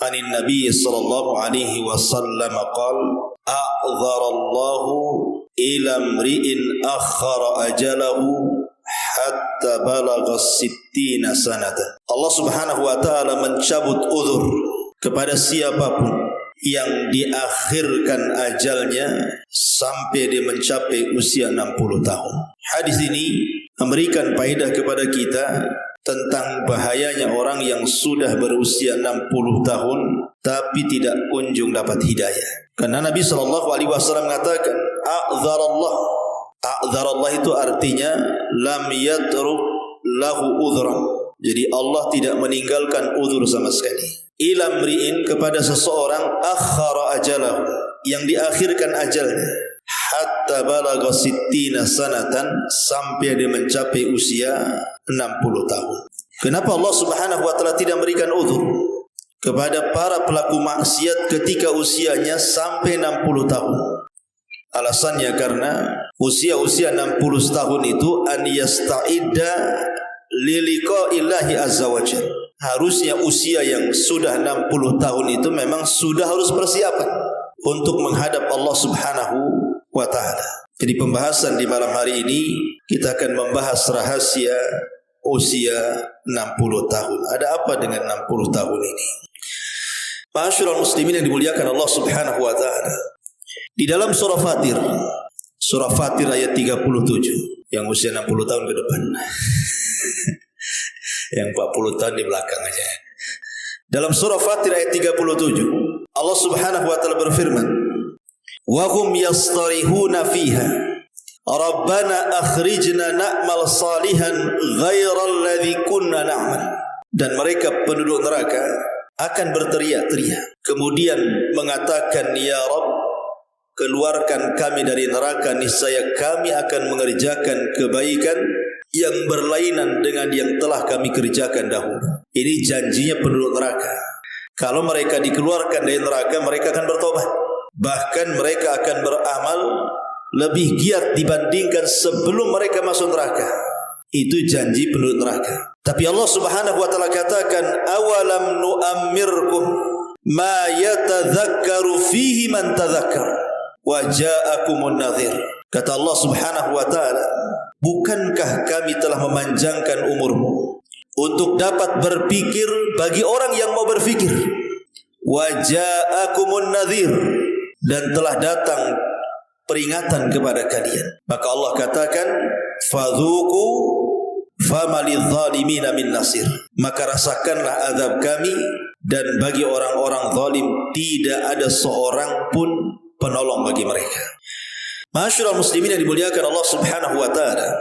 Anin Nabi sallallahu alaihi wasallam qala a'dharallahu ila mri'in akhara ajalahu hatta balagha 60 sanatan. Allah Subhanahu wa taala mencabut uzur kepada siapapun yang diakhirkan ajalnya sampai dia mencapai usia 60 tahun. Hadis ini memberikan faedah kepada kita tentang bahayanya orang yang sudah berusia 60 tahun tapi tidak kunjung dapat hidayah. Karena Nabi SAW mengatakan a'dzarallah itu artinya lam yatruk lahu udhran. Jadi Allah tidak meninggalkan uzur sama sekali. Ila mri'in, kepada seseorang akhara ajalahu, yang diakhirkan ajalnya, hatta balagha 60 sanatan, sampai dia mencapai usia 60 tahun. Kenapa Allah Subhanahu wa taala tidak memberikan uzur kepada para pelaku maksiat ketika usianya sampai 60 tahun? Alasannya karena usia-usia 60 tahun itu an yasta'idda liliqa'illahi azza wajalla. Harusnya usia yang sudah 60 tahun itu memang sudah harus persiapan untuk menghadap Allah Subhanahu wa ta'ala. Jadi pembahasan di malam hari ini kita akan membahas rahasia usia 60 tahun. Ada apa dengan 60 tahun ini? Ma'asyiral muslimin yang dimuliakan Allah Subhanahu wa ta'ala, di dalam surah Fatir ayat 37, yang usia 60 tahun ke depan. Yang 40 tahun di belakang aja. Dalam surah Fatir ayat 37, Allah Subhanahu wa ta'ala berfirman, wa hum yastarihuna fiha rabbana akhrijna na'mal salihan ghairal ladzi kunna na'mal. Dan mereka penduduk neraka akan berteriak-teriak kemudian mengatakan, ya Rabb, keluarkan kami dari neraka, niscaya kami akan mengerjakan kebaikan yang berlainan dengan yang telah kami kerjakan dahulu. Ini janjinya penduduk neraka. Kalau mereka dikeluarkan dari neraka, mereka akan bertobat. Bahkan mereka akan beramal lebih giat dibandingkan sebelum mereka masuk neraka. Itu janji penduduk neraka. Tapi Allah Subhanahu wa taala katakan, awalam nu'ammirkum ma yatadzakkaru fihi man tadzakkar wa ja'akumun nadhir. Kata Allah Subhanahu wa taala, bukankah kami telah memanjangkan umurmu untuk dapat berpikir bagi orang yang mau berfikir? Wa ja'akumun nadhir, dan telah datang peringatan kepada kalian. Maka Allah katakan, fadzuqu famalidz zalimina min nasir. Maka rasakanlah azab kami, dan bagi orang-orang zalim tidak ada seorang pun penolong bagi mereka. Ma'asyiral muslimin yang dimuliakan Allah Subhanahu wa taala,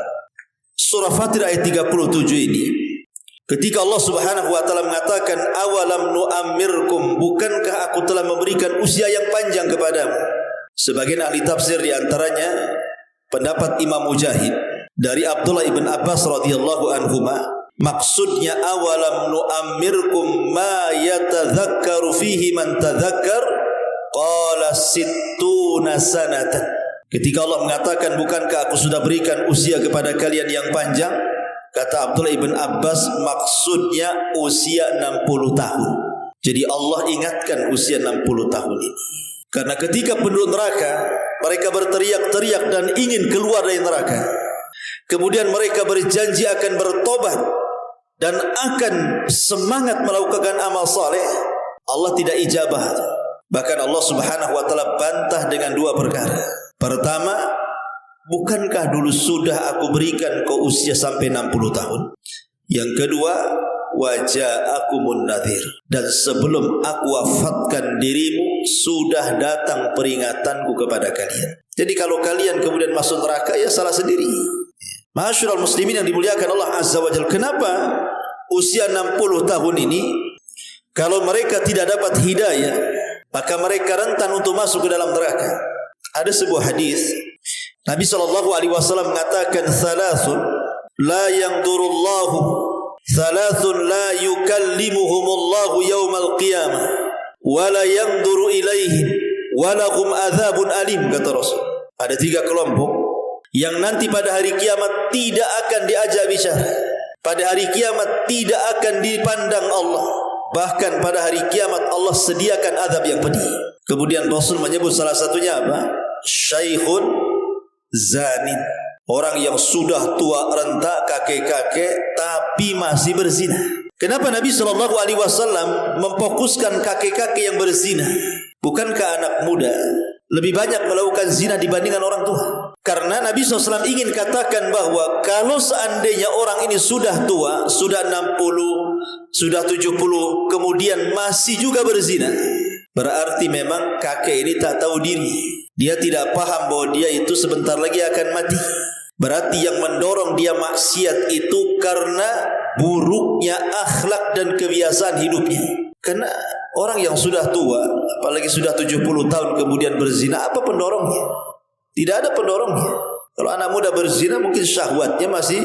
surah Fatir ayat 37 ini, ketika Allah Subhanahu wa taala mengatakan awalam nu'ammirkum, bukankah aku telah memberikan usia yang panjang kepadamu? Sebagian ahli tafsir di antaranya pendapat Imam Mujahid dari Abdullah ibn Abbas radhiyallahu anhuma, maksudnya awalam nu'ammirkum ma yatadzakkaru fihi man tadzakkar qala 60 sanatan. Ketika Allah mengatakan bukankah aku sudah berikan usia kepada kalian yang panjang, kata Abdullah ibn Abbas maksudnya usia 60 tahun. Jadi Allah ingatkan usia 60 tahun ini. Karena ketika penduduk neraka mereka berteriak-teriak dan ingin keluar dari neraka, kemudian mereka berjanji akan bertobat dan akan semangat melakukan amal saleh, Allah tidak ijabah. Bahkan Allah Subhanahu wa taala bantah dengan dua perkara. Pertama, bukankah dulu sudah aku berikan kau usia sampai 60 tahun? Yang kedua, waja'akumun nadhir, dan sebelum aku wafatkan dirimu sudah datang peringatanku kepada kalian. Jadi kalau kalian kemudian masuk neraka, ya salah sendiri. Ma'asyiral muslimin yang dimuliakan Allah Azza wa Jalla, kenapa usia 60 tahun ini kalau mereka tidak dapat hidayah, maka mereka rentan untuk masuk ke dalam neraka? Ada sebuah hadis Nabi SAW mengatakan, thalathun la yanzurullahu, thalathun la yukallimuhumullahu yawmal qiyamah wa la yanzuru ilaihim walahum adzabun alim, kata Rasul. Ada 3 kelompok yang nanti pada hari kiamat tidak akan diajak bicara. Pada hari kiamat tidak akan dipandang Allah. Bahkan pada hari kiamat Allah sediakan azab yang pedih. Kemudian Rasul menyebut salah satunya apa? Syaikhun zanin. Orang yang sudah tua renta, kakek-kakek tapi masih berzina. Kenapa Nabi SAW memfokuskan kakek-kakek yang berzina? Bukankah anak muda lebih banyak melakukan zina dibandingkan orang tua? Karena Nabi SAW ingin katakan bahwa kalau seandainya orang ini sudah tua, sudah 60, sudah 70, kemudian masih juga berzina, berarti memang kakek ini tak tahu diri. Dia tidak paham bahwa dia itu sebentar lagi akan mati. Berarti yang mendorong dia maksiat itu karena buruknya akhlak dan kebiasaan hidupnya. Karena orang yang sudah tua, apalagi sudah 70 tahun kemudian berzina, apa pendorongnya? Tidak ada pendorongnya. Kalau anak muda berzina mungkin syahwatnya masih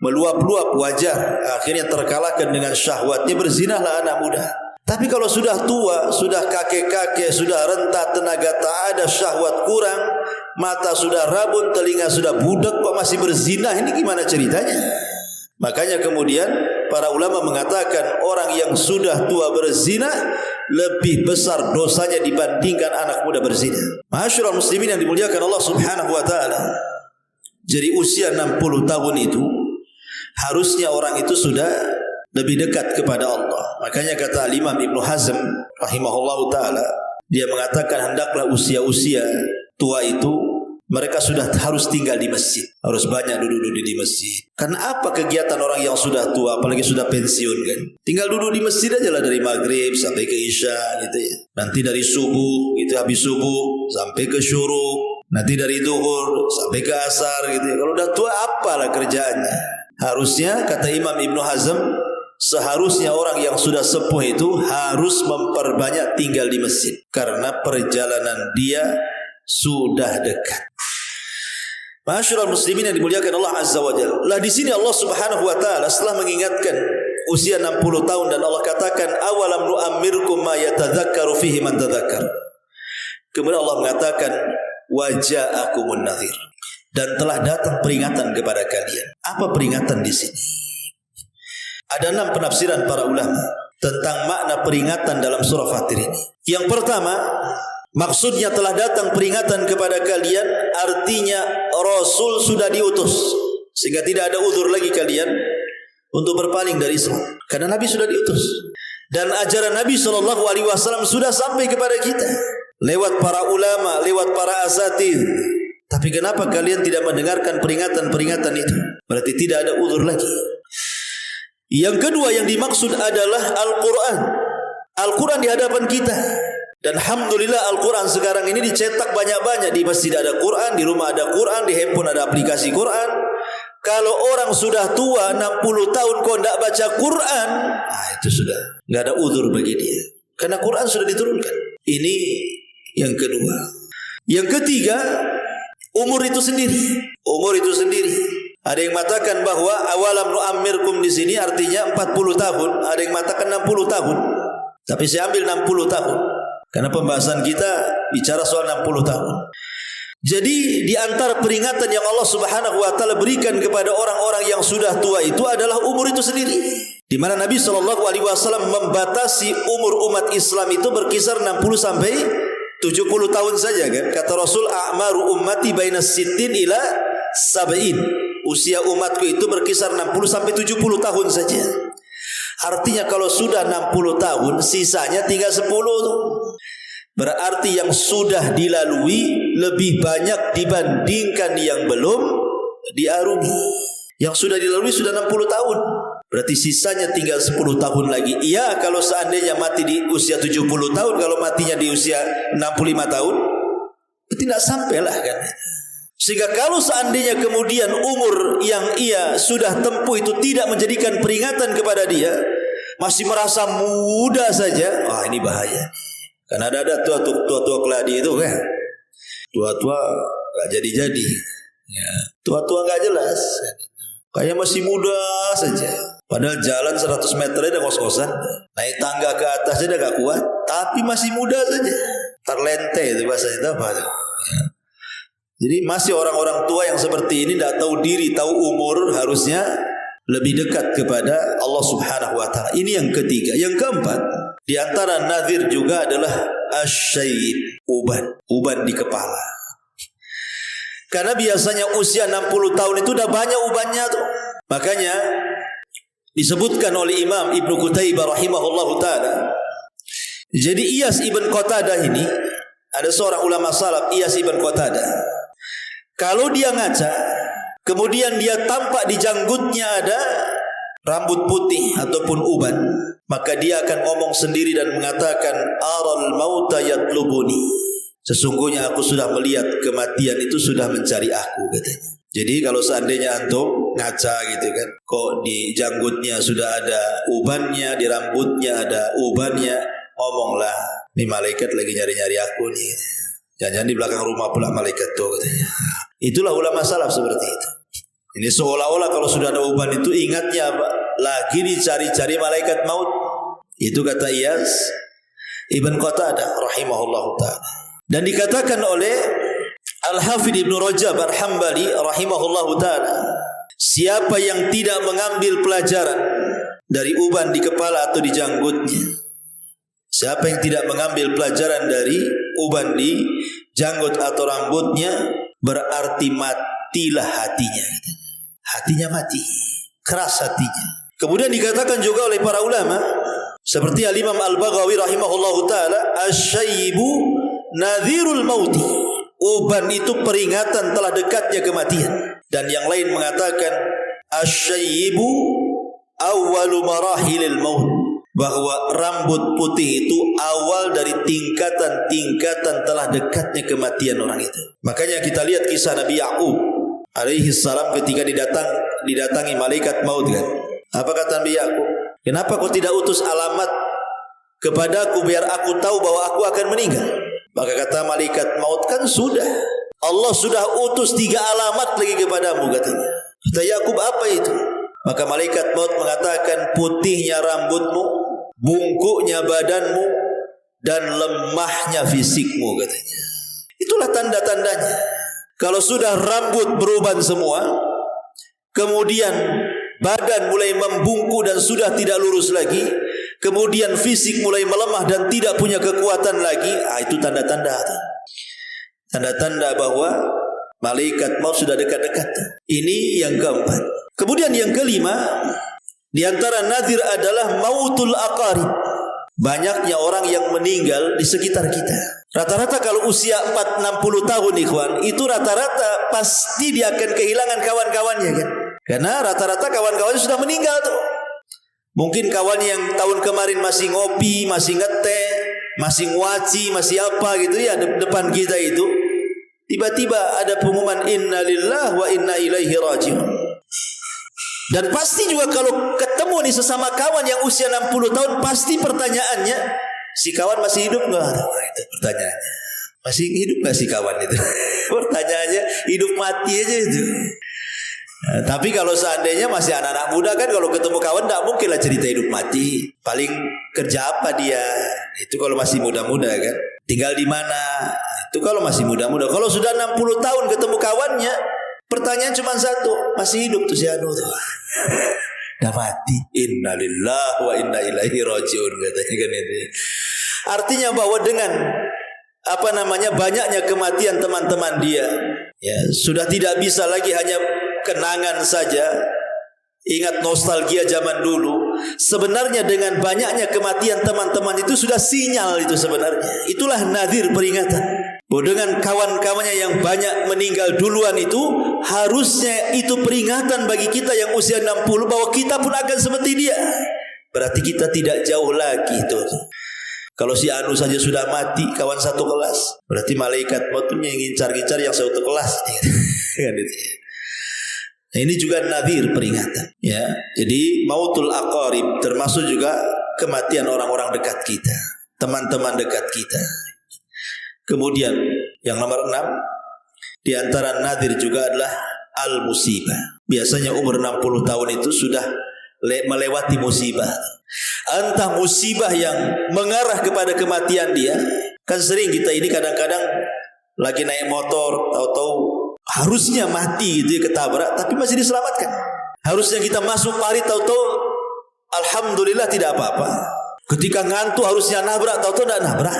meluap-luap, wajar. Akhirnya terkalahkan dengan syahwatnya, berzinalah anak muda. Tapi kalau sudah tua, sudah kakek-kakek, sudah renta, tenaga tak ada, syahwat kurang, mata sudah rabun, telinga sudah budak, kok masih berzina, ini gimana ceritanya? Makanya kemudian para ulama mengatakan orang yang sudah tua berzina lebih besar dosanya dibandingkan anak muda berzina. Ma'asyiral muslimin yang dimuliakan Allah Subhanahu wa taala. Jadi usia 60 tahun itu harusnya orang itu sudah lebih dekat kepada Allah. Makanya kata Imam Ibnu Hazm rahimahullahu taala, dia mengatakan hendaklah usia-usia tua itu mereka sudah harus tinggal di masjid, harus banyak duduk-duduk di masjid. Karena apa kegiatan orang yang sudah tua, apalagi sudah pensiun kan? Tinggal duduk di masjid aja lah dari maghrib sampai ke isya gitu ya. Nanti dari subuh gitu, habis subuh sampai ke syuruk. Nanti dari zuhur sampai ke asar gitu ya. Kalau udah tua apalah kerjaannya? Harusnya kata Imam Ibnu Hazm, seharusnya orang yang sudah sepuh itu harus memperbanyak tinggal di masjid karena perjalanan dia sudah dekat. Ma'asyiral muslimin yang dimuliakan Allah Azza wa Jalla. Lah di sini Allah Subhanahu wa taala setelah mengingatkan usia 60 tahun dan Allah katakan awalam nu'ammirkum ma yatadzakkaru fihi man tadzakkar. Kemudian Allah mengatakan waja'akumun nadhir, dan telah datang peringatan kepada kalian. Apa peringatan di sini? Ada 6 penafsiran para ulama tentang makna peringatan dalam surah Fatir ini. Yang pertama, maksudnya telah datang peringatan kepada kalian, artinya Rasul sudah diutus, sehingga tidak ada uzur lagi kalian untuk berpaling dari Islam, karena Nabi sudah diutus. Dan ajaran Nabi SAW sudah sampai kepada kita lewat para ulama, lewat para asatidz. Tapi kenapa kalian tidak mendengarkan peringatan-peringatan itu? Berarti tidak ada uzur lagi. Yang kedua yang dimaksud adalah Al-Quran. Al-Quran di hadapan kita. Dan alhamdulillah Al-Quran sekarang ini dicetak banyak-banyak. Di masjid ada Quran, di rumah ada Quran, di handphone ada aplikasi Quran. Kalau orang sudah tua 60 tahun kok tidak baca Quran, itu sudah tidak ada uzur bagi dia, karena Quran sudah diturunkan. Ini yang kedua. Yang ketiga, umur itu sendiri. Umur itu sendiri. Ada yang mengatakan bahwa awalam nu'ammirkum di sini artinya 40 tahun, ada yang mengatakan 60 tahun. Tapi saya ambil 60 tahun karena pembahasan kita bicara soal 60 tahun. Jadi di antara peringatan yang Allah Subhanahu wa taala berikan kepada orang-orang yang sudah tua itu adalah umur itu sendiri. Di mana Nabi SAW membatasi umur umat Islam itu berkisar 60 sampai 70 tahun saja kan. Kata Rasul, a'maru ummati baina sittin ila sab'in. Usia umatku itu berkisar 60 sampai 70 tahun saja. Artinya kalau sudah 60 tahun, sisanya tinggal 10 tuh. Berarti yang sudah dilalui lebih banyak dibandingkan yang belum diarungi. Yang sudah dilalui sudah 60 tahun. Berarti sisanya tinggal 10 tahun lagi. Iya, kalau seandainya mati di usia 70 tahun, kalau matinya di usia 65 tahun, berarti tidak sampailah kan. Sehingga kalau seandainya kemudian umur yang ia sudah tempuh itu tidak menjadikan peringatan kepada dia, masih merasa muda saja, ini bahaya. Karena ada tua-tua keladi itu kan, tua-tua gak jadi-jadi, ya. Tua-tua gak jelas, kayak masih muda saja. Padahal jalan 100 meter aja ngos-ngosan, naik tangga ke atas aja gak kuat, tapi masih muda saja. terlente itu bahasa itu apa tuh? Ya. Jadi masih orang-orang tua yang seperti ini tidak tahu diri, tahu umur, harusnya lebih dekat kepada Allah Subhanahu wa taala. Ini yang ketiga. Yang keempat, di antara nazir juga adalah asyayib, uban di kepala. Karena biasanya usia 60 tahun itu udah banyak ubannya tuh. Makanya disebutkan oleh Imam Ibnu Qutaibah rahimahullahu taala. Jadi Iyas ibn Qatadah ini, ada seorang ulama salaf, Iyas ibn Qatadah. Kalau dia ngaca, kemudian dia tampak di janggutnya ada rambut putih ataupun uban, maka dia akan ngomong sendiri dan mengatakan, aral mauta yatlubuni. Sesungguhnya aku sudah melihat kematian itu sudah mencari aku, katanya. Jadi kalau seandainya antum ngaca gitu kan, kok di janggutnya sudah ada ubannya, di rambutnya ada ubannya, ngomonglah, ini malaikat lagi nyari-nyari aku nih. Jangan-jangan di belakang rumah pula malaikat tuh, katanya. Itulah ulama salaf seperti itu. Ini seolah-olah kalau sudah ada uban itu ingatnya lagi dicari-cari malaikat maut. Itu kata Iyas ibn Qatadah rahimahullahu ta'ala. Dan dikatakan oleh Al-Hafidh Ibn Rajab Al-Hambali rahimahullahu ta'ala, siapa yang tidak mengambil pelajaran dari uban di kepala atau di janggutnya, siapa yang tidak mengambil pelajaran dari uban di janggut atau rambutnya, berarti matilah hatinya. Hatinya mati, keras hatinya. Kemudian dikatakan juga oleh para ulama seperti Al-Imam Al-Baghawi rahimahullahu taala, asyayyibu nadhirul mauti. Uban itu peringatan telah dekatnya kematian. Dan yang lain mengatakan asyayyibu awwalu marahilil maut, bahwa rambut putih itu awal dari tingkatan-tingkatan telah dekatnya kematian orang itu. Makanya kita lihat kisah Nabi Ya'qub alaihi salam ketika didatangi malaikat maut kan. Apa kata Nabi Ya'qub? Kenapa kau tidak utus alamat kepadaku biar aku tahu bahwa aku akan meninggal? Maka kata malaikat maut, kan sudah, Allah sudah utus 3 alamat lagi kepadamu, katanya. Kata Ya'qub, apa itu? Maka malaikat maut mengatakan, putihnya rambutmu, bungkuknya badanmu, dan lemahnya fisikmu, katanya. Itulah tanda-tandanya. Kalau sudah rambut beruban semua, kemudian badan mulai membungkuk dan sudah tidak lurus lagi, kemudian fisik mulai melemah dan tidak punya kekuatan lagi, itu tanda-tanda. Tanda-tanda bahwa malaikat maut sudah dekat-dekat. Ini yang keempat. Kemudian yang kelima, di antara nadir adalah mautul aqarib. Banyaknya orang yang meninggal di sekitar kita. Rata-rata kalau usia 40-60 tahun ikhwan, itu rata-rata pasti dia akan kehilangan kawan-kawannya kan. Karena rata-rata kawan-kawannya sudah meninggal tuh. Mungkin kawan yang tahun kemarin masih ngopi, masih ngeteh, masih ngwaci, masih apa gitu ya depan kita itu, tiba-tiba ada pengumuman inna lillahi wa inna ilaihi raji'un. Dan pasti juga kalau ketemu nih sesama kawan yang usia 60 tahun, pasti pertanyaannya, si kawan masih hidup enggak? Itu pertanyaannya. Masih hidup enggak si kawan itu? Pertanyaannya hidup mati aja itu. Nah, tapi kalau seandainya masih anak-anak muda kan, kalau ketemu kawan tidak mungkin lah cerita hidup mati. Paling kerja apa dia? Itu kalau masih muda-muda kan. Tinggal di mana? Itu kalau masih muda-muda. Kalau sudah 60 tahun ketemu kawannya, pertanyaan cuma satu, masih hidup tuh si anu tuh. Dah mati. Innalillahi wa inna ilaihi raji'un, katanya kan itu. Artinya bahwa dengan banyaknya kematian teman-teman dia, ya sudah tidak bisa lagi hanya kenangan saja, ingat nostalgia zaman dulu. Sebenarnya dengan banyaknya kematian teman-teman itu sudah sinyal itu sebenarnya. Itulah nadir, peringatan. Bahwa dengan kawan-kawannya yang banyak meninggal duluan itu, harusnya itu peringatan bagi kita yang usia 60 bahwa kita pun akan seperti dia. Berarti kita tidak jauh lagi itu. Kalau si anu saja sudah mati, kawan satu kelas, berarti malaikat mautnya yang ngincar-ngincar yang satu kelas. Nah, ini juga nadhir, peringatan. Ya, jadi mautul aqarib termasuk juga kematian orang-orang dekat kita, teman-teman dekat kita. Kemudian yang nomor 6, di antara nadhir juga adalah al-musibah. Biasanya umur 60 tahun itu sudah melewati musibah. Entah musibah yang mengarah kepada kematian dia, Kan sering kita ini kadang-kadang lagi naik motor, tahu-tahu harusnya mati gitu ya, ketabrak, tapi masih diselamatkan. Harusnya kita masuk parit, tahu-tahu alhamdulillah tidak apa-apa. Ketika ngantuk harusnya nabrak, tahu-tahu tidak nabrak.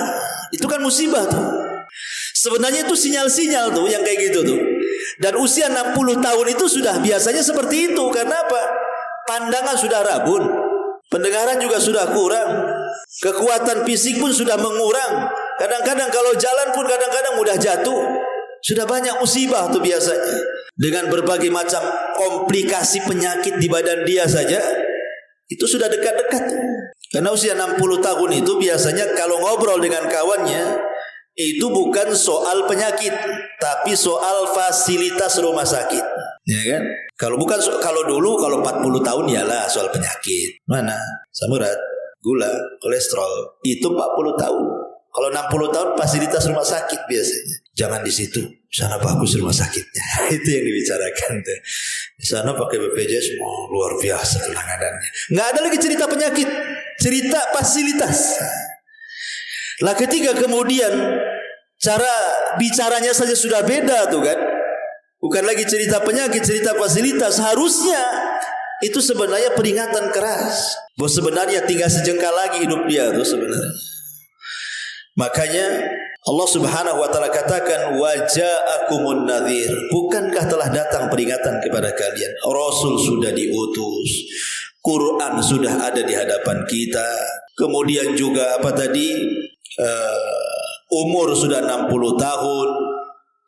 Itu kan musibah tuh. Sebenarnya itu sinyal-sinyal tuh yang kayak gitu tuh. Dan usia 60 tahun itu sudah biasanya seperti itu. Karena apa? Pandangan sudah rabun, pendengaran juga sudah kurang, kekuatan fisik pun sudah mengurang. Kadang-kadang kalau jalan pun kadang-kadang mudah jatuh. Sudah banyak musibah tuh biasanya. Dengan berbagai macam komplikasi penyakit di badan dia saja, itu sudah dekat-dekat. Karena usia 60 tahun itu biasanya kalau ngobrol dengan kawannya, itu bukan soal penyakit, tapi soal fasilitas rumah sakit. Ya kan? Kalau dulu kalau 40 tahun iyalah soal penyakit. Mana? Asam urat, gula, kolesterol, itu 40 tahun. Kalau 60 tahun fasilitas rumah sakit biasanya. Jangan di situ. Di sana bagus rumah sakitnya. Itu yang dibicarakan tuh. Di sana pakai BPJS luar biasa penanganannya. Nggak ada lagi cerita penyakit, cerita fasilitas. Lah ketika kemudian cara bicaranya saja sudah beda tuh kan. Bukan lagi cerita penyakit, cerita fasilitas. Harusnya itu sebenarnya peringatan keras bahwa sebenarnya tinggal sejengkal lagi hidup dia tuh sebenarnya. Makanya Allah Subhanahu wa taala katakan waja'akumun nadhir. Bukankah telah datang peringatan kepada kalian? Rasul sudah diutus, Quran sudah ada di hadapan kita. Kemudian juga apa tadi? Umur sudah 60 tahun.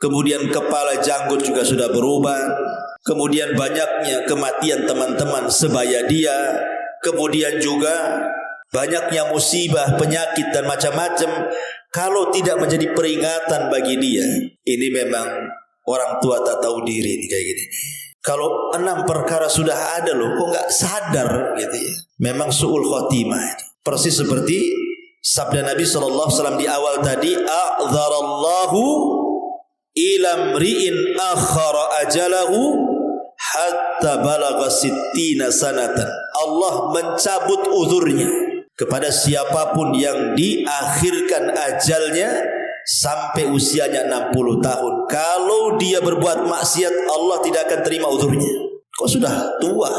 Kemudian kepala janggut juga sudah berubah. Kemudian banyaknya kematian teman-teman sebaya dia. Kemudian juga banyaknya musibah, penyakit dan macam-macam. Kalau tidak menjadi peringatan bagi dia, ini memang orang tua tak tahu diri kayak gini. Kalau 6 perkara sudah ada loh, kok nggak sadar gitu ya. Memang su'ul khotimah itu. Persis seperti sabda Nabi SAW di awal tadi, a'dzarallahu ila mri'in akhara ajalahu hatta balagha sittina sanatan. Allah mencabut uzurnya kepada siapapun yang diakhirkan ajalnya sampai usianya 60 tahun. Kalau dia berbuat maksiat, Allah tidak akan terima uzurnya. Kok sudah tua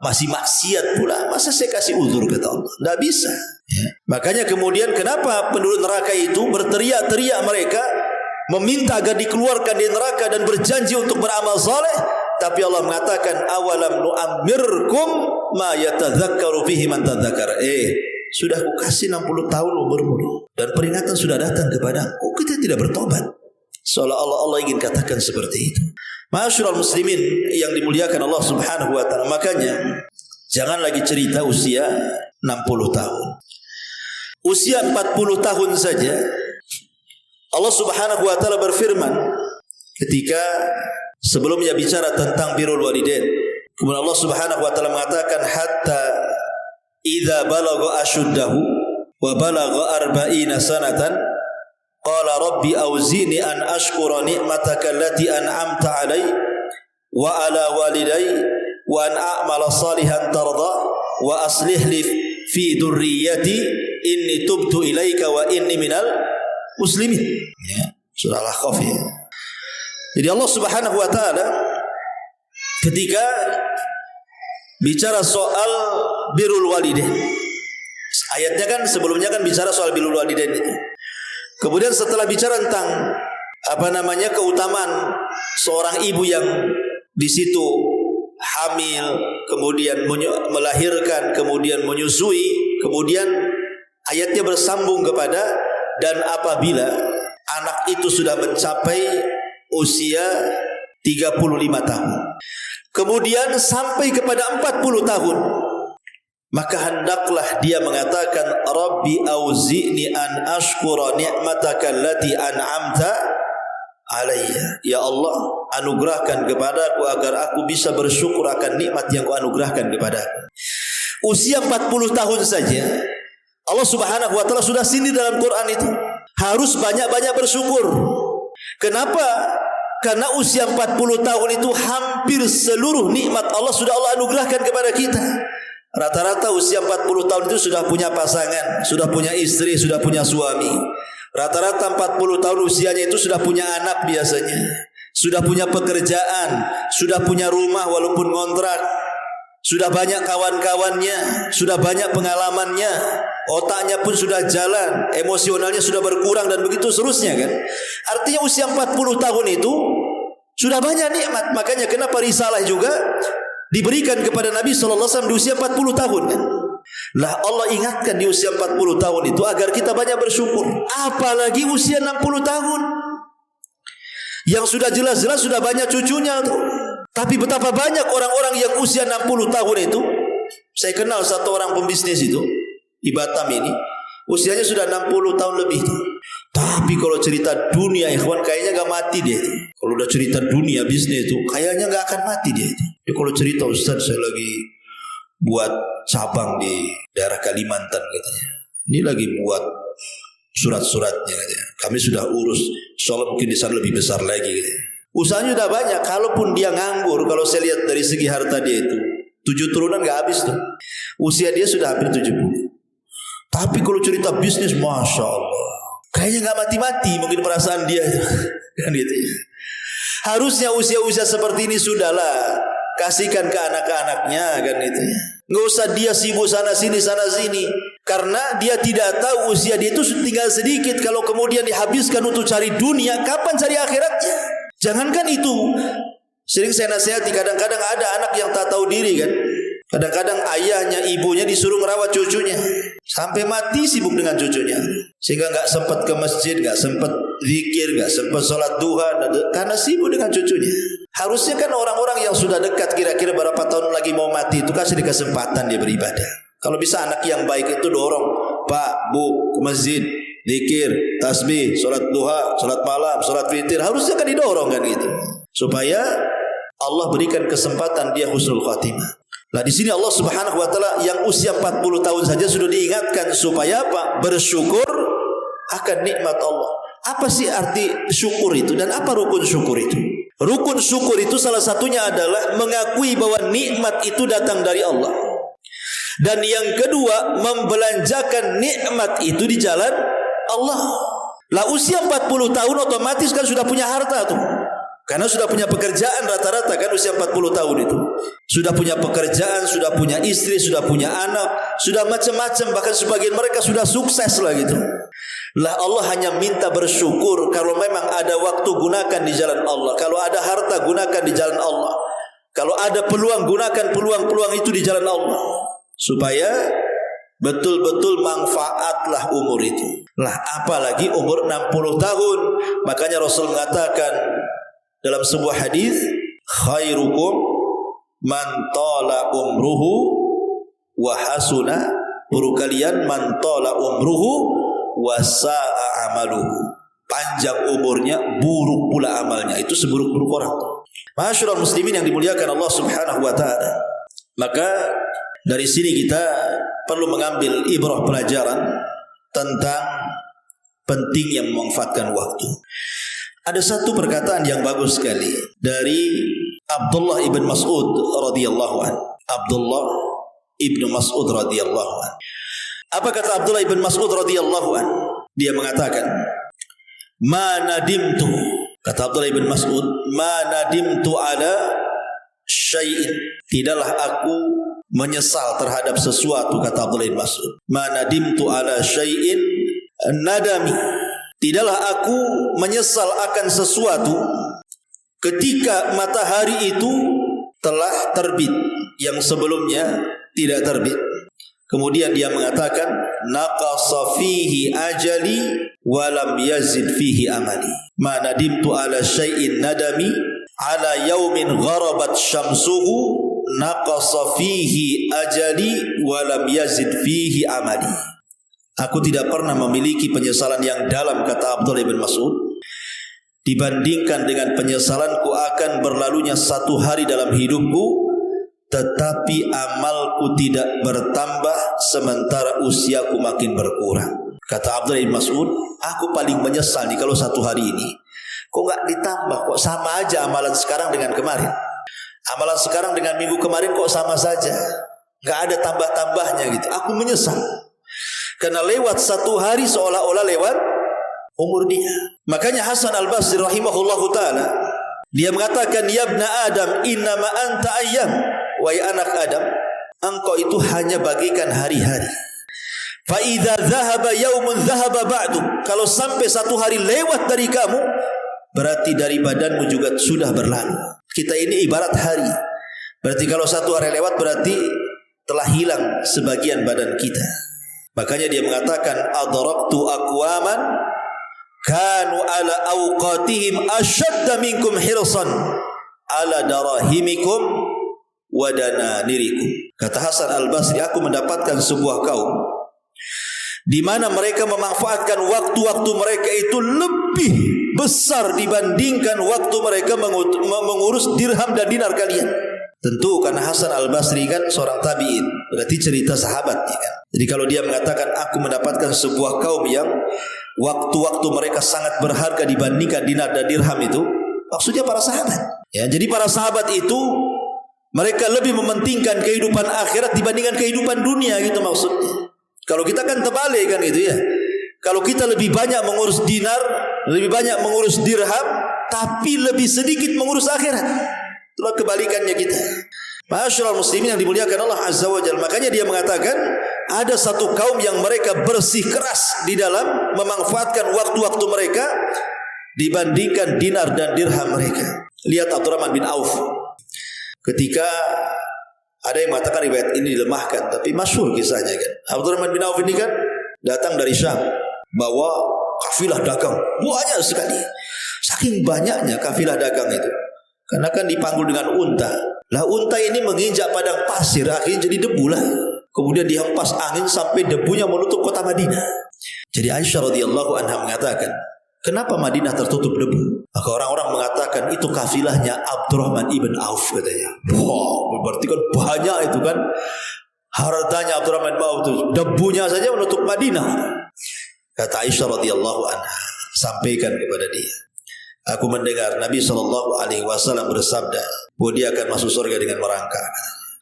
masih maksiat pula, masa saya kasih uzur kata Allah? Tidak bisa ya. Makanya kemudian kenapa penduduk neraka itu berteriak-teriak, mereka meminta agar dikeluarkan dari neraka dan berjanji untuk beramal saleh, tapi Allah mengatakan awalam nu'ammirkum ma yatadzakkaru fihi man tadzakara. Sudah aku kasih 60 tahun umurmu dan peringatan sudah datang kepada kok kita tidak bertobat? Seolah-olah Allah ingin katakan seperti itu. Ma'asyiral muslimin yang dimuliakan Allah Subhanahu wa taala, makanya jangan lagi cerita usia 60 tahun. Usia 40 tahun saja Allah Subhanahu wa taala berfirman ketika sebelumnya bicara tentang birrul walidain. Kemudian Allah Subhanahu wa taala mengatakan hatta idza balagha ashuddahu wa balagha 40 sanatan qala rabbi auzini an ashkura ni'mataka allati an'amta 'alai wa 'ala walidayya wa an a'mala salihan tarda wa aslih li fi dhurriyyati inni tubtu ilaika wa inni minal muslimin ya, surah Al-Ahqaf ya. Jadi Allah Subhanahu wa taala ketika bicara soal birrul walidain, ayatnya kan sebelumnya kan bicara soal birrul walidain itu. Kemudian setelah bicara tentang keutamaan seorang ibu yang di situ hamil, kemudian melahirkan, kemudian menyusui, kemudian ayatnya bersambung kepada dan apabila anak itu sudah mencapai usia 35 tahun, kemudian sampai kepada 40 tahun, maka hendaklah dia mengatakan Rabbi auzi'ni an ashkura ni'mataka allati an'amta alayya. Ya Allah, anugerahkan kepadaku agar aku bisa bersyukur akan nikmat yang Kau anugerahkan kepadaku. Usia 40 tahun saja Allah Subhanahu wa taala sudah sindir dalam Quran itu. Harus banyak-banyak bersyukur. Kenapa? Karena usia 40 tahun itu hampir seluruh nikmat Allah sudah Allah anugerahkan kepada kita. Rata-rata usia 40 tahun itu sudah punya pasangan, sudah punya istri, sudah punya suami. Rata-rata 40 tahun usianya itu sudah punya anak biasanya, sudah punya pekerjaan, sudah punya rumah walaupun kontrak, sudah banyak kawan-kawannya, sudah banyak pengalamannya, otaknya pun sudah jalan, emosionalnya sudah berkurang dan begitu seterusnya kan. Artinya usia 40 tahun itu sudah banyak nikmat. Makanya kenapa risalah juga diberikan kepada Nabi SAW di usia 40 tahun kan. Lah Allah ingatkan di usia 40 tahun itu agar kita banyak bersyukur. Apalagi usia 60 tahun yang sudah jelas-jelas sudah banyak cucunya tuh. Tapi betapa banyak orang-orang yang usia 60 tahun itu. Saya kenal satu orang pembisnis itu di Batam ini, usianya sudah 60 tahun lebih tuh. Tapi kalau cerita dunia ikhwan kayaknya gak mati dia itu. Kalau udah cerita dunia bisnis itu kayaknya gak akan mati dia itu. Dia kalau cerita, Ustaz saya lagi buat cabang di daerah Kalimantan katanya. Ini lagi buat surat-suratnya katanya. Kami sudah urus, insyaallah mungkin di sana lebih besar lagi katanya. Usahanya sudah banyak. Kalaupun dia nganggur, kalau saya lihat dari segi harta dia itu 7 turunan gak habis tuh. Usia dia sudah hampir 70. Tapi kalau cerita bisnis, Masya Allah, kayaknya gak mati-mati mungkin perasaan dia kan gitu ya. Harusnya usia-usia seperti ini sudahlah kasihkan ke anak-anaknya kan itu ya. Nggak usah dia sibuk sana sini, karena dia tidak tahu usia dia itu tinggal sedikit. Kalau kemudian dihabiskan untuk cari dunia, kapan cari akhiratnya? Jangankan itu, sering saya nasihati, kadang-kadang ada anak yang tak tahu diri kan. Kadang-kadang ayahnya, ibunya disuruh merawat cucunya, sampai mati sibuk dengan cucunya, sehingga nggak sempat ke masjid, nggak sempat zikir, nggak sempat sholat duha, karena sibuk dengan cucunya. Harusnya kan orang-orang yang sudah dekat, kira-kira berapa tahun lagi mau mati itu kasih kesempatan dia beribadah. Kalau bisa anak yang baik itu dorong, Pak, Bu, ke masjid, zikir, tasbih, sholat duha, sholat malam, sholat witir. Harusnya kan didorong kan gitu, supaya Allah berikan kesempatan dia husnul khatimah. Nah di sini Allah Subhanahu wa taala yang usia 40 tahun saja sudah diingatkan supaya apa? Bersyukur akan nikmat Allah. Apa sih arti syukur itu dan apa rukun syukur itu? Rukun syukur itu salah satunya adalah mengakui bahwa nikmat itu datang dari Allah. Dan yang kedua, membelanjakan nikmat itu di jalan Allah. Lah usia 40 tahun otomatis kan sudah punya harta tuh. Karena sudah punya pekerjaan rata-rata kan usia 40 tahun itu. Sudah punya pekerjaan, sudah punya istri, sudah punya anak, sudah macam-macam, bahkan sebagian mereka sudah sukses lah gitu. Lah Allah hanya minta bersyukur kalau memang ada waktu gunakan di jalan Allah. Kalau ada harta gunakan di jalan Allah. Kalau ada peluang gunakan peluang-peluang itu di jalan Allah. Supaya betul-betul manfaatlah umur itu. Lah apalagi umur 60 tahun. Makanya Rasul mengatakan dalam sebuah hadis, khairukum man tala umruhu wa hasuna, buruk kalian man tala umruhu wa sa'a amaluhu. Panjang umurnya, buruk pula amalnya. Itu seburuk-buruk orang. Masyaallah muslimin yang dimuliakan Allah Subhanahu wa taala. Maka dari sini kita perlu mengambil ibrah pelajaran tentang pentingnya memanfaatkan waktu. Ada satu perkataan yang bagus sekali dari Abdullah ibn Mas'ud radhiyallahu an. Abdullah ibn Mas'ud radhiyallahu an. Apa kata Abdullah ibn Mas'ud radhiyallahu an? Dia mengatakan, "Ma nadimtu." Kata Abdullah ibn Mas'ud, "Ma nadimtu ala syai'in." Tidaklah aku menyesal terhadap sesuatu, kata Abdullah ibn Mas'ud. "Ma nadimtu ala syai'in nadami." Tidaklah aku menyesal akan sesuatu ketika matahari itu telah terbit yang sebelumnya tidak terbit. Kemudian dia mengatakan, naqasa fihi ajali wa lam yazid fihi amali. Ma nadimtu ala syai'in nadami ala yaumin gharabat syamsuhu naqasa fihi ajali wa lam yazid fihi amali. Aku tidak pernah memiliki penyesalan yang dalam, kata Abdullah bin Mas'ud, dibandingkan dengan penyesalanku akan berlalunya satu hari dalam hidupku, tetapi amalku tidak bertambah sementara usiaku makin berkurang. Kata Abdullah bin Mas'ud, aku paling menyesal nih kalau satu hari ini kok gak ditambah, kok sama aja amalan sekarang dengan kemarin. Amalan sekarang dengan minggu kemarin kok sama saja, gak ada tambah-tambahnya gitu. Aku menyesal karena lewat satu hari seolah-olah lewat umur dia. Makanya Hasan Al-Basri rahimahullahu ta'ala, dia mengatakan, ya ibna Adam innama anta ayyam, wahai anak Adam, engkau itu hanya bagikan hari-hari. Fa idza dhahaba yaumun dhahaba ba'du, kalau sampai satu hari lewat dari kamu, berarti dari badanmu juga sudah berlalu. Kita ini ibarat hari. Berarti kalau satu hari lewat berarti telah hilang sebagian badan kita. Makanya dia mengatakan, adraktu aqwaman kanu ala awqatihim ashadda minkum hirsan ala darahimikum wa dananirikum. Kata Hasan Al-Basri, aku mendapatkan sebuah kaum di mana mereka memanfaatkan waktu-waktu mereka itu lebih besar dibandingkan waktu mereka mengurus dirham dan dinar kalian. Tentu karena Hasan Al-Basri kan seorang tabi'in, berarti cerita sahabat ya kan. Jadi kalau dia mengatakan aku mendapatkan sebuah kaum yang waktu-waktu mereka sangat berharga dibandingkan dinar dan dirham, itu maksudnya para sahabat. Ya, jadi para sahabat itu mereka lebih mementingkan kehidupan akhirat dibandingkan kehidupan dunia, gitu maksudnya. Kalau kita kan terbalik kan gitu ya. Kalau kita lebih banyak mengurus dinar, lebih banyak mengurus dirham, tapi lebih sedikit mengurus akhirat. Itulah kebalikannya kita. Ma'asyiral muslimin yang dimuliakan Allah Azza wa Jalla. Makanya dia mengatakan ada satu kaum yang mereka bersih keras di dalam memanfaatkan waktu-waktu mereka dibandingkan dinar dan dirham mereka. Lihat Abdurrahman bin Auf. Ketika ada yang mengatakan riwayat ini dilemahkan, tapi masyhur kisahnya kan. Abdurrahman bin Auf ini kan datang dari Syam, bawa kafilah dagang banyak sekali. Saking banyaknya kafilah dagang itu, karena kan dipanggul dengan unta. Lah unta ini menginjak padang pasir, akhirnya jadi debu lah. Kemudian dihempas angin sampai debunya menutup kota Madinah. Jadi Aisyah radhiyallahu anha mengatakan, kenapa Madinah tertutup debu? Maka orang-orang mengatakan itu kafilahnya Abdurrahman ibn Auf katanya. Wow, berarti kan banyak itu kan hartanya Abdurrahman ibn Auf itu, debunya saja menutup Madinah. Kata Aisyah radhiyallahu anha, sampaikan kepada dia, aku mendengar Nabi SAW bersabda bahwa dia akan masuk surga dengan merangkak.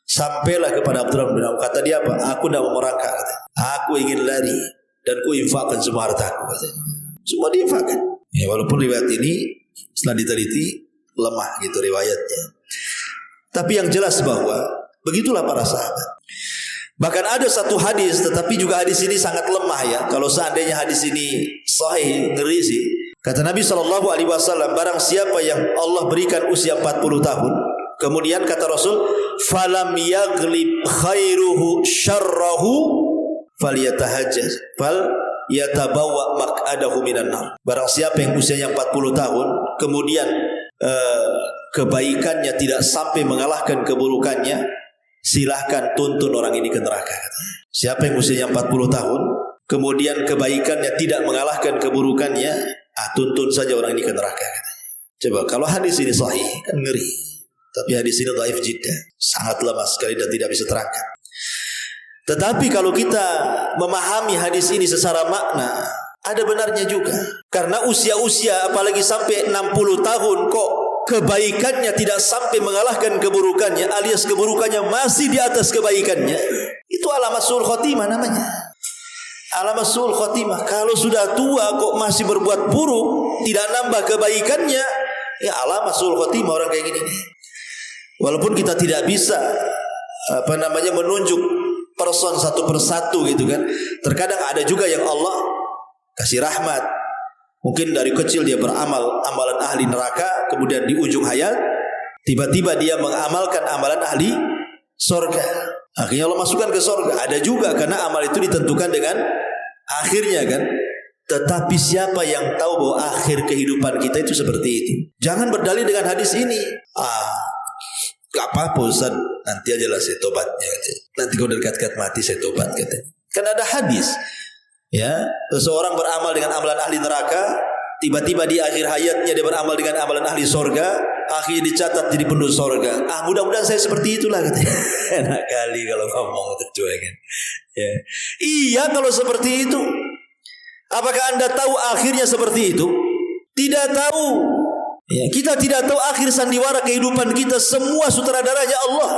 Sampailah kepada Abdurrahman bin Auf. Kata dia apa? Aku tidak mau merangkak. Aku ingin lari dan ku infakkan semua hartaku. Semua diinfakkan. Ya, walaupun riwayat ini setelah diteliti lemah gitu riwayatnya. Tapi yang jelas bahwa begitulah para sahabat. Bahkan ada satu hadis, tetapi juga hadis ini sangat lemah ya. Kalau seandainya hadis ini sahih, ngeri sih. Kata Nabi SAW, barang siapa yang Allah berikan usia 40 tahun, kemudian kata Rasul, falam yaglib khairuhu syarrahu falyatahajjaz fal yatabawa maq'adahu minan nar. Barang siapa yang usianya 40 tahun, kemudian kebaikannya tidak sampai mengalahkan keburukannya, silahkan tuntun orang ini ke neraka. Siapa yang usianya 40 tahun, kemudian kebaikannya tidak mengalahkan keburukannya, tuntun saja orang ini ke neraka. Coba kalau hadis ini sahih kan ngeri, tapi hadis ini dhaif jiddan, sangat lemah sekali dan tidak bisa terangkat. Tetapi kalau kita memahami hadis ini secara makna, ada benarnya juga. Karena usia-usia apalagi sampai 60 tahun kok kebaikannya tidak sampai mengalahkan keburukannya, alias keburukannya masih di atas kebaikannya, itu alamat su'ul khotimah namanya. Alamat su'ul khotimah. Kalau sudah tua kok masih berbuat buruk, tidak nambah kebaikannya, ya alamat su'ul khotimah orang kayak gini nih. Walaupun kita tidak bisa menunjuk person satu persatu gitu kan. Terkadang ada juga yang Allah kasih rahmat. Mungkin dari kecil dia beramal amalan ahli neraka, kemudian di ujung hayat tiba-tiba dia mengamalkan amalan ahli surga. Akhirnya Allah masukkan ke surga. Ada juga karena amal itu ditentukan dengan akhirnya kan. Tetapi siapa yang tahu bahwa akhir kehidupan kita itu seperti itu? Jangan berdalih dengan hadis ini. Gak apa-apa Ustaz, nanti aja lah saya tobatnya. Nanti kalau dekat-dekat mati saya tobat katanya. Kan ada hadis. Ya, seseorang beramal dengan amalan ahli neraka, tiba-tiba di akhir hayatnya dia beramal dengan amalan ahli sorga, akhirnya dicatat jadi penduduk sorga. Mudah-mudahan saya seperti itulah katanya. Enak kali kalau ngomong itu kan. Ya. Iya kalau seperti itu. Apakah Anda tahu akhirnya seperti itu? Tidak tahu. Ya, kita tidak tahu akhir sandiwara kehidupan kita, semua sutradaranya Allah.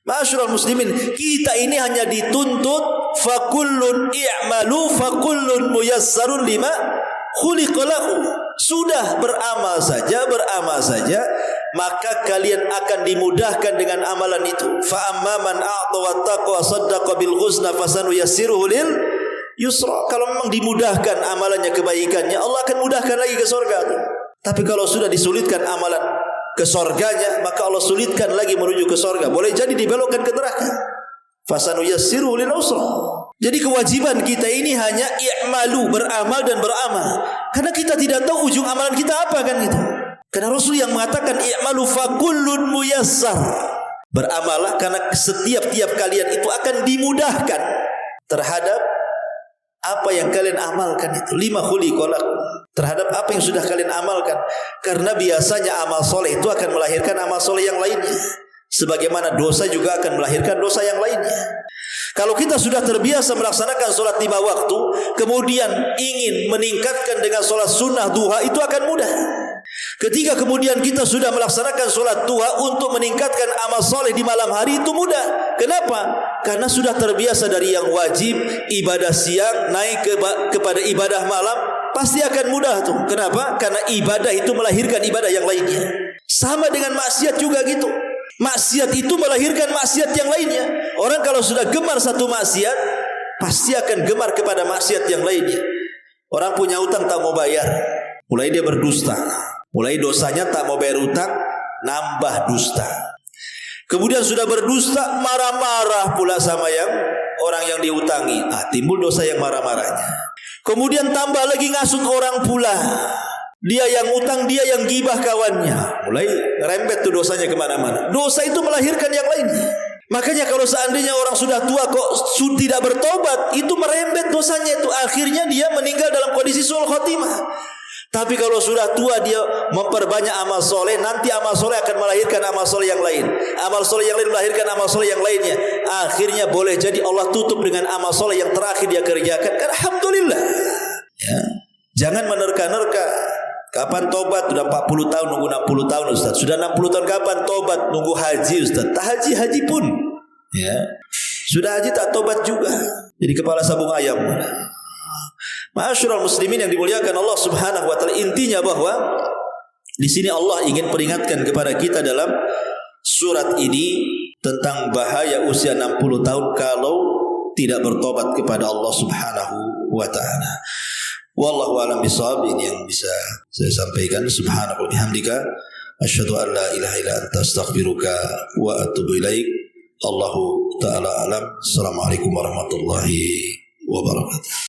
Ma'asyiral muslimin, kita ini hanya dituntut fakullun i'malu fakullun muyassarun lima khuliqa lahu. Sudah beramal saja, maka kalian akan dimudahkan dengan amalan itu. Fa amma man a'ta wattaqa saddaqa bil husna fasanuyassiruhu lil yusra. Kalau memang dimudahkan amalannya, kebaikannya, Allah akan mudahkan lagi ke surga. Tapi kalau sudah disulitkan amalan ke surganya, maka Allah sulitkan lagi menuju ke surga. Boleh jadi dibelokkan ke neraka. Fasanuyassiruhu lil usra. Jadi kewajiban kita ini hanya i'malu, beramal dan beramal. Karena kita tidak tahu ujung amalan kita apa kan gitu. Karena Rasul yang mengatakan i'malu fakullun muyassar. Beramalah karena setiap kalian itu akan dimudahkan terhadap apa yang kalian amalkan itu. Lima khuliqa lakum. Terhadap apa yang sudah kalian amalkan. Karena biasanya amal soleh itu akan melahirkan amal soleh yang lainnya. Sebagaimana dosa juga akan melahirkan dosa yang lainnya. Kalau kita sudah terbiasa melaksanakan sholat 5 waktu, kemudian ingin meningkatkan dengan sholat sunnah duha, itu akan mudah. Ketika kemudian kita sudah melaksanakan sholat duha untuk meningkatkan amal soleh di malam hari, itu mudah. Kenapa? Karena sudah terbiasa dari yang wajib, ibadah siang, naik kepada ibadah malam, pasti akan mudah tuh. Kenapa? Karena ibadah itu melahirkan ibadah yang lainnya. Sama dengan maksiat juga gitu. Maksiat itu melahirkan maksiat yang lainnya. Orang kalau sudah gemar satu maksiat, pasti akan gemar kepada maksiat yang lainnya. Orang punya utang tak mau bayar, mulai dia berdusta. Mulai dosanya tak mau bayar utang, nambah dusta. Kemudian sudah berdusta, marah-marah pula sama orang yang diutangi. Timbul dosa yang marah-marahnya. Kemudian tambah lagi ngasut orang pula. Dia yang utang, dia yang gibah kawannya. Mulai rembet tuh dosanya kemana-mana. Dosa itu melahirkan yang lainnya. Makanya kalau seandainya orang sudah tua kok tidak bertobat, itu merembet dosanya itu. Akhirnya dia meninggal dalam kondisi su'ul khotimah. Tapi kalau sudah tua dia memperbanyak amal soleh, nanti amal soleh akan melahirkan amal soleh yang lain. Amal soleh yang lain melahirkan amal soleh yang lainnya. Akhirnya boleh jadi Allah tutup dengan amal soleh yang terakhir dia kerjakan. Alhamdulillah. Ya. Jangan menerka-nerka. Kapan tobat? Sudah 40 tahun nunggu 60 tahun Ustaz. Sudah 60 tahun kapan tobat? Nunggu haji Ustaz. Tak haji pun. Ya. Sudah haji tak tobat juga. Jadi kepala sabung ayam. Ma'asyiral muslimin yang dimuliakan Allah Subhanahu wa taala, intinya bahwa di sini Allah ingin peringatkan kepada kita dalam surat ini tentang bahaya usia 60 tahun kalau tidak bertobat kepada Allah Subhanahu wa taala. Wallahu a'lam bishawab. Ini yang bisa saya sampaikan. Subhanaka wa bihamdika asyhadu an la ilaha illa anta astaghfiruka wa atubu ilaik. Allahu ta'ala alam. Assalamualaikum warahmatullahi wabarakatuh.